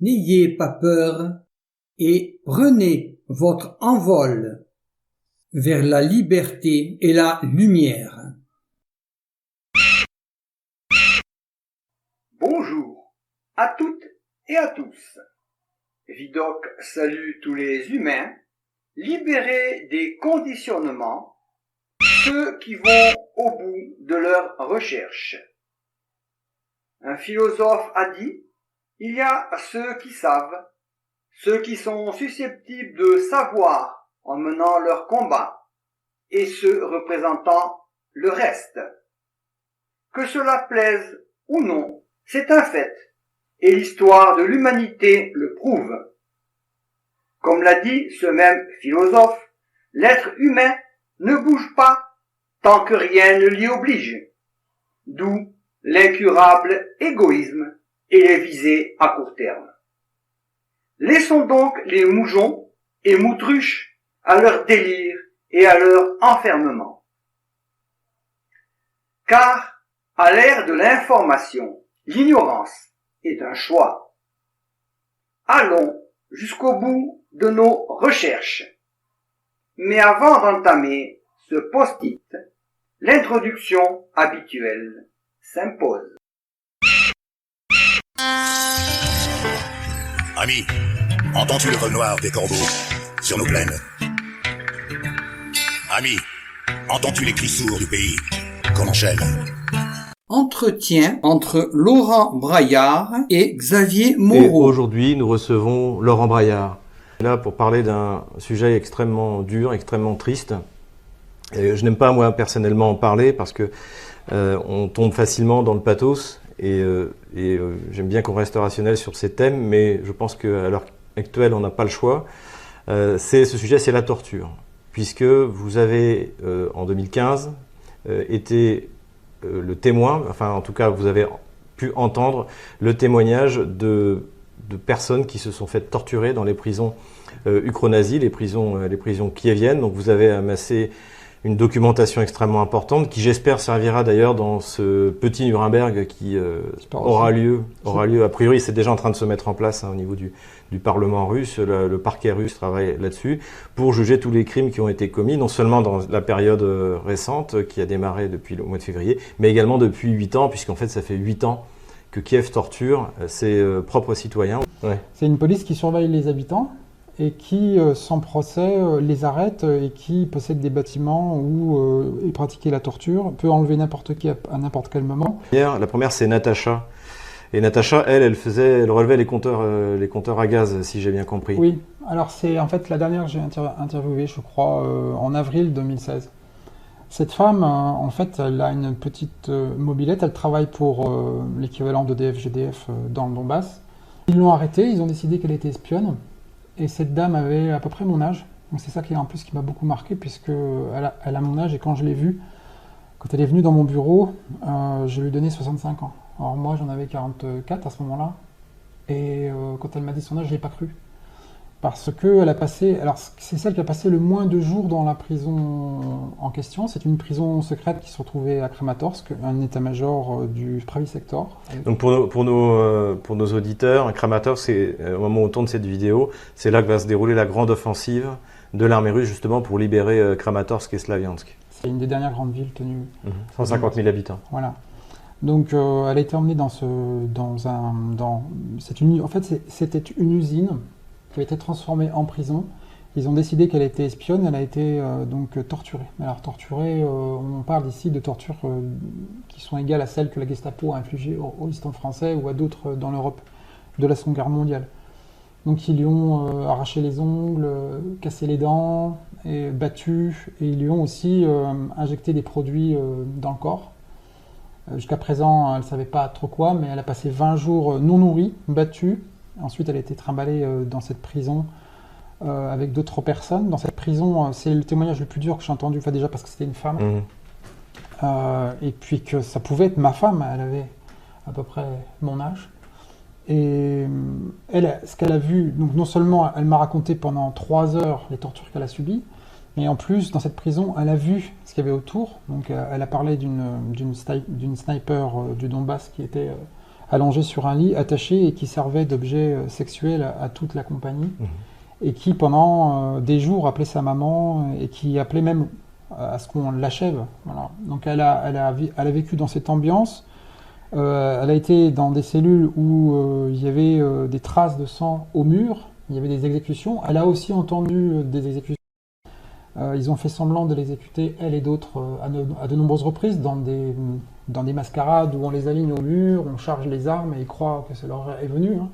n'ayez pas peur et prenez votre envol vers la liberté et la lumière. Bonjour à toutes et à tous. Vidocq salue tous les humains libérés des conditionnements, ceux qui vont au bout de leurs recherches. Un philosophe a dit, il y a ceux qui savent, ceux qui sont susceptibles de savoir en menant leur combat, et ceux représentant le reste. Que cela plaise ou non, c'est un fait, et l'histoire de l'humanité le prouve. Comme l'a dit ce même philosophe, l'être humain ne bouge pas tant que rien ne l'y oblige, d'où l'incurable égoïsme et les visées à court terme. Laissons donc les moujons et moutruches à leur délire et à leur enfermement. Car, à l'ère de l'information, l'ignorance est un choix. Allons jusqu'au bout de nos recherches. Mais avant d'entamer ce post-it, l'introduction habituelle s'impose. Ami, entends-tu le vol noir des corbeaux sur nos plaines? Ami, entends-tu les cris sourds du pays qu'on enchaîne? Entretien entre Laurent Braillard et Xavier Et Moreau. aujourd'hui, nous recevons Laurent Braillard. Là, pour parler d'un sujet extrêmement dur, extrêmement triste. Et je n'aime pas, moi, personnellement, en parler parce que on tombe facilement dans le pathos. Et j'aime bien qu'on reste rationnel sur ces thèmes, mais je pense qu'à l'heure actuelle, on n'a pas le choix. Ce sujet, c'est la torture. Puisque vous avez, en 2015, été le témoin, enfin en tout cas vous avez pu entendre le témoignage de personnes qui se sont faites torturer dans les prisons ukro-nazis, les prisons kieviennes. Donc vous avez amassé une documentation extrêmement importante qui j'espère servira d'ailleurs dans ce petit Nuremberg qui aura lieu a priori, c'est déjà en train de se mettre en place au niveau du Parlement russe, le parquet russe travaille là-dessus pour juger tous les crimes qui ont été commis, non seulement dans la période récente qui a démarré depuis le mois de février, mais également depuis 8 ans, puisqu'en fait ça fait 8 ans que Kiev torture ses propres citoyens. Ouais. C'est une police qui surveille les habitants et qui, sans procès, les arrête et qui possède des bâtiments où est pratiquée la torture, peut enlever n'importe qui à n'importe quel moment. La première, c'est Natacha. Et Natacha, elle relevait les compteurs à gaz, si j'ai bien compris. Oui, alors c'est en fait la dernière que j'ai interviewée, je crois, en avril 2016. Cette femme, en fait, elle a une petite mobilette, elle travaille pour l'équivalent d'EDF-GDF dans le Donbass. Ils l'ont arrêtée, ils ont décidé qu'elle était espionne. Et cette dame avait à peu près mon âge. Donc c'est ça qui m'a beaucoup marqué, puisqu'elle a mon âge. Et quand je l'ai vue, quand elle est venue dans mon bureau, je lui ai donné 65 ans. Alors moi, j'en avais 44 à ce moment-là. Et quand elle m'a dit son âge, je ne l'ai pas cru. Parce qu'elle a passé... Alors c'est celle qui a passé le moins de jours dans la prison en question. C'est une prison secrète qui se retrouvait à Kramatorsk, un état-major du Pravi Sector. Donc pour nos auditeurs, Kramatorsk, c'est au moment où on tourne cette vidéo, c'est là que va se dérouler la grande offensive de l'armée russe justement pour libérer Kramatorsk et Slaviansk. C'est une des dernières grandes villes tenues. 150 000 habitants. Voilà. Donc elle a été emmenée c'était une usine qui a été transformée en prison. Ils ont décidé qu'elle était espionne, elle a été donc torturée. Alors torturée, on parle ici de tortures qui sont égales à celles que la Gestapo a infligées aux résistants français ou à d'autres dans l'Europe de la Seconde Guerre mondiale. Donc ils lui ont arraché les ongles, cassé les dents, et battu, et ils lui ont aussi injecté des produits dans le corps. Jusqu'à présent, elle ne savait pas trop quoi, mais elle a passé 20 jours non nourrie, battue. Ensuite, elle a été trimballée dans cette prison avec d'autres personnes. Dans cette prison, c'est le témoignage le plus dur que j'ai entendu, enfin déjà parce que c'était une femme. Et puis que ça pouvait être ma femme, elle avait à peu près mon âge. Et elle, ce qu'elle a vu, donc non seulement elle m'a raconté pendant 3 heures les tortures qu'elle a subies, mais en plus, dans cette prison, elle a vu ce qu'il y avait autour. Donc elle a parlé d'une sniper du Donbass qui était allongés sur un lit, attachés, et qui servaient d'objet sexuel à toute la compagnie, et qui pendant des jours appelait sa maman, et qui appelait même à ce qu'on l'achève. Voilà. Donc elle a vécu dans cette ambiance. Elle a été dans des cellules où il y avait des traces de sang au mur, il y avait des exécutions. Elle a aussi entendu des exécutions. Ils ont fait semblant de l'exécuter, elle et d'autres, à de nombreuses reprises, dans des mascarades où on les aligne au mur, on charge les armes et ils croient que ça leur est venu. Hein.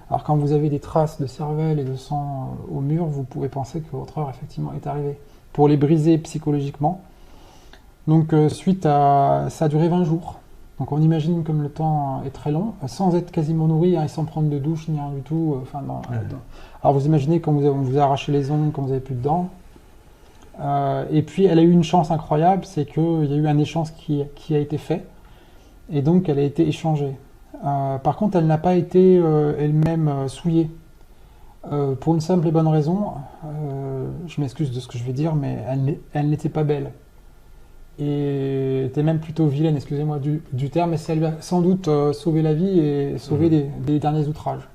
Alors quand vous avez des traces de cervelle et de sang au mur, vous pouvez penser que votre heure effectivement est arrivée. Pour les briser psychologiquement. Donc ça a duré 20 jours. Donc on imagine comme le temps est très long, sans être quasiment nourri, hein, et sans prendre de douche ni rien du tout. Alors vous imaginez quand on vous a arraché les ongles, quand vous n'avez plus de dents. Et puis elle a eu une chance incroyable, c'est qu'il y a eu un échange qui a été fait, et donc elle a été échangée. Par contre, elle n'a pas été elle-même souillée. Pour une simple et bonne raison, je m'excuse de ce que je vais dire, mais elle n'était pas belle. Et était même plutôt vilaine, excusez-moi du terme, mais ça lui a sans doute sauvé la vie et sauvé des derniers outrages.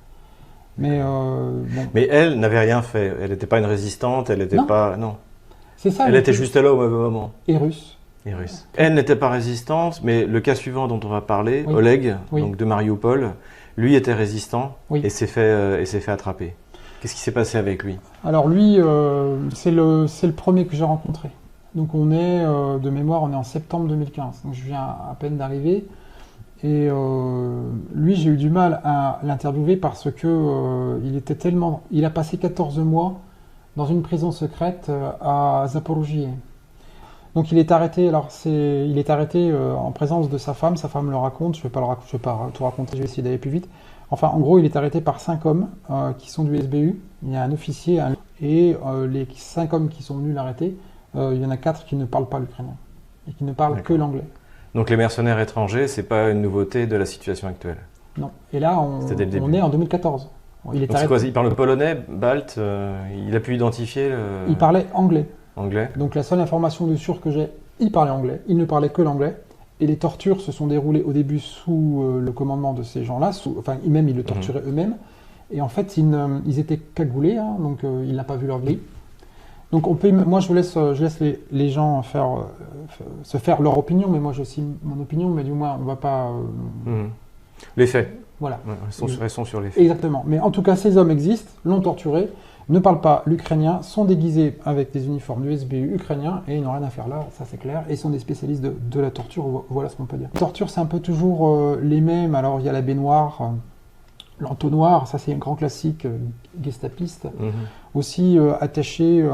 Mais, bon. Mais elle n'avait rien fait, elle n'était pas une résistante, elle n'était pas... Non. C'est ça. Elle était juste là au mauvais moment. Et russe. Elle n'était pas résistante, mais le cas suivant dont on va parler, oui. Oleg, donc de Mariupol, lui était résistant et s'est fait attraper. Qu'est-ce qui s'est passé avec lui? Alors lui, c'est le premier que j'ai rencontré. Donc on est, de mémoire, on est en septembre 2015. Donc je viens à peine d'arriver. Et lui, j'ai eu du mal à l'interviewer parce que il a passé 14 mois dans une prison secrète à Zaporozhye. Donc il est arrêté. En présence de sa femme. Sa femme le raconte. Je vais pas tout raconter. Je vais essayer d'aller plus vite. Enfin, en gros, il est arrêté par 5 hommes qui sont du SBU. Il y a un officier et les 5 hommes qui sont venus l'arrêter, il y en a 4 qui ne parlent pas l'ukrainien et qui ne parlent que l'anglais. Donc les mercenaires étrangers, c'est pas une nouveauté de la situation actuelle? Non. Et là, on est en 2014. Donc c'est quoi? Il parle polonais, balte, il a pu identifier Il parlait anglais. Anglais. Donc la seule information de sûr que j'ai, il parlait anglais. Il ne parlait que l'anglais. Et les tortures se sont déroulées au début sous le commandement de ces gens-là. Ils le torturaient eux-mêmes. Et en fait, ils étaient cagoulés, hein, donc il n'a pas vu leur vie. Donc moi, je laisse les gens se faire leur opinion, mais moi j'ai aussi mon opinion, mais du moins, on ne va pas... Les faits. Voilà. Restons sur les faits. Exactement. Mais en tout cas, ces hommes existent, l'ont torturé, ne parlent pas l'ukrainien, sont déguisés avec des uniformes du SBU ukrainien, et ils n'ont rien à faire là, ça c'est clair, et sont des spécialistes de la torture, voilà ce qu'on peut dire. La torture, c'est un peu toujours les mêmes. Alors il y a la baignoire, l'entonnoir, ça c'est un grand classique gestapiste, aussi attaché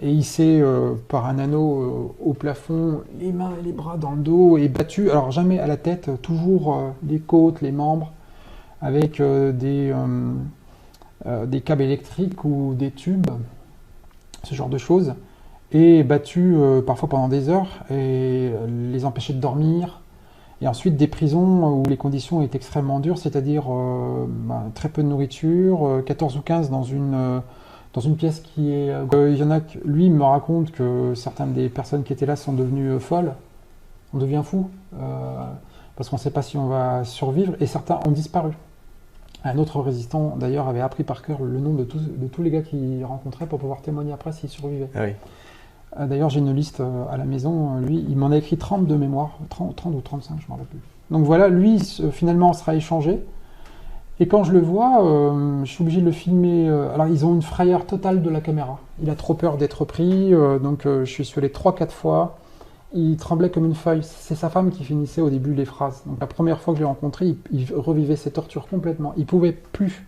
et hissé par un anneau au plafond, les mains et les bras dans le dos, et battu, alors jamais à la tête, toujours les côtes, les membres, avec des câbles électriques ou des tubes, ce genre de choses, et battu parfois pendant des heures, et les empêcher de dormir. Et ensuite des prisons où les conditions étaient extrêmement dures, c'est-à-dire très peu de nourriture, 14 ou 15 dans une pièce qui est... il y en a lui me raconte que certaines des personnes qui étaient là sont devenues folles, on devient fou, parce qu'on ne sait pas si on va survivre, et certains ont disparu. Un autre résistant, d'ailleurs, avait appris par cœur le nom de tous les gars qu'il rencontrait pour pouvoir témoigner après s'ils survivaient. Ah oui. D'ailleurs, j'ai une liste à la maison. Lui, il m'en a écrit 30 de mémoire. 30 ou 35, je ne m'en rappelle plus. Donc voilà, lui, finalement, sera échangé. Et quand je le vois, je suis obligé de le filmer. Alors, ils ont une frayeur totale de la caméra. Il a trop peur d'être pris. Donc, je suis allé 3-4 fois. Il tremblait comme une feuille. C'est sa femme qui finissait au début les phrases. Donc, la première fois que je l'ai rencontré, il revivait ses tortures complètement. Il ne pouvait plus.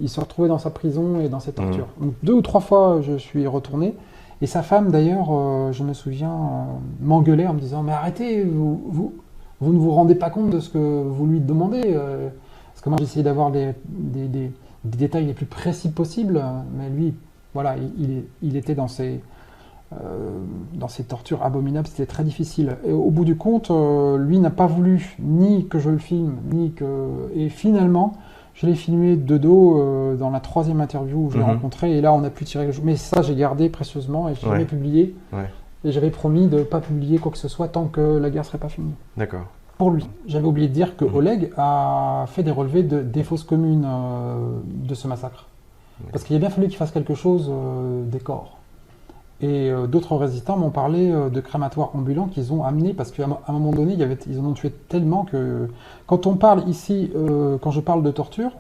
Il se retrouvait dans sa prison et dans ses tortures. Donc, 2 ou 3 fois, je suis retourné. Et sa femme, d'ailleurs, je me souviens, m'engueulait en me disant « Mais arrêtez, vous ne vous rendez pas compte de ce que vous lui demandez Parce que moi, j'ai essayé d'avoir des détails les plus précis possibles, mais lui, voilà, il était dans ces tortures abominables, c'était très difficile. Et au bout du compte, lui n'a pas voulu ni que je le filme, et finalement, je l'ai filmé de dos dans la 3e interview où je l'ai rencontré, et là on a pu tirer le jeu. Mais ça j'ai gardé précieusement et je l'ai jamais publié. Et j'avais promis de ne pas publier quoi que ce soit tant que la guerre ne serait pas finie. D'accord. pour lui. J'avais oublié de dire que Oleg a fait des relevés des fosses communes de ce massacre. Parce qu'il a bien fallu qu'il fasse quelque chose des corps. Et d'autres résistants m'ont parlé de crématoires ambulants qu'ils ont amenés, parce qu'à un moment donné, ils en ont tué tellement que... Quand on parle ici, quand je parle de torture,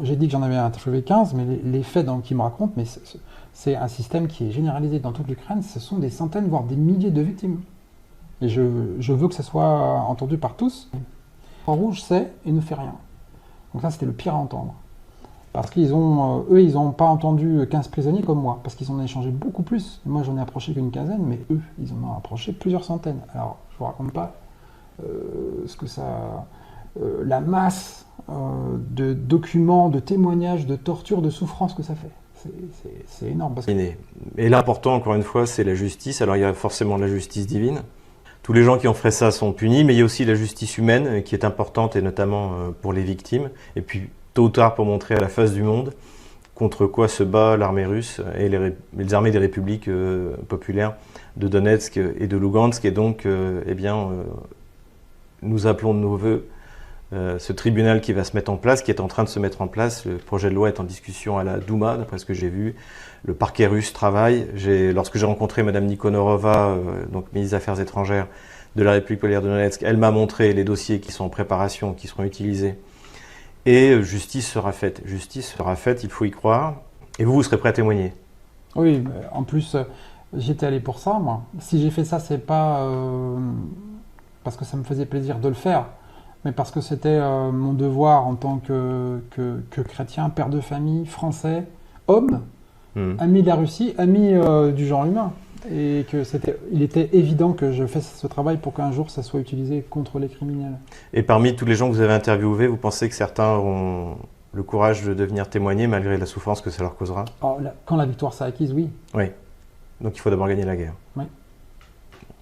j'ai dit que j'en avais interviewé 15, mais les faits qu'ils me racontent, mais c'est un système qui est généralisé dans toute l'Ukraine, ce sont des centaines, voire des milliers de victimes. Et je veux que ça soit entendu par tous. Croix-Rouge sait et ne fait rien. Donc ça, c'était le pire à entendre. Parce qu'ils n'ont pas entendu 15 prisonniers comme moi, parce qu'ils en ont échangé beaucoup plus. Moi, j'en ai approché qu'une quinzaine, mais eux, ils en ont approché plusieurs centaines. Alors, je ne vous raconte pas la masse de documents, de témoignages, de tortures, de souffrances que ça fait. C'est énorme. Et l'important, encore une fois, c'est la justice. Alors, il y a forcément la justice divine. Tous les gens qui ont fait ça sont punis, mais il y a aussi la justice humaine qui est importante, et notamment pour les victimes. Et puis, tôt ou tard, pour montrer à la face du monde contre quoi se bat l'armée russe et les armées des républiques populaires de Donetsk et de Lugansk. Et donc, nous appelons de nos voeux ce tribunal qui va se mettre en place, qui est en train de se mettre en place. Le projet de loi est en discussion à la Douma, d'après ce que j'ai vu. Le parquet russe travaille. Lorsque j'ai rencontré Mme Nikonorova, donc ministre des Affaires étrangères de la République populaire de Donetsk, elle m'a montré les dossiers qui sont en préparation, qui seront utilisés. Et justice sera faite. Justice sera faite, il faut y croire. Et vous serez prêt à témoigner. Oui, en plus, j'étais allé pour ça, moi. Si j'ai fait ça, c'est pas parce que ça me faisait plaisir de le faire, mais parce que c'était mon devoir en tant que chrétien, père de famille, français, homme, ami de la Russie, ami du genre humain. Et il était évident que je fasse ce travail pour qu'un jour ça soit utilisé contre les criminels. Et parmi tous les gens que vous avez interviewés, vous pensez que certains auront le courage de venir témoigner malgré la souffrance que ça leur causera? Quand la victoire s'est acquise, oui. Oui. Donc il faut d'abord gagner la guerre. Oui.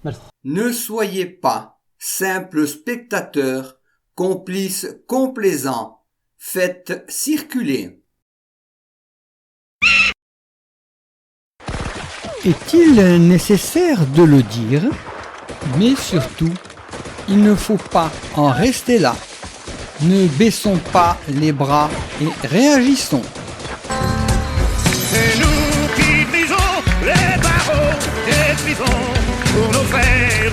Merci. Ne soyez pas simples spectateurs, complices complaisants. Faites circuler. Est-il nécessaire de le dire? Mais surtout, il ne faut pas en rester là. Ne baissons pas les bras et réagissons. C'est nous qui brisons les barreaux des prisons pour nos frères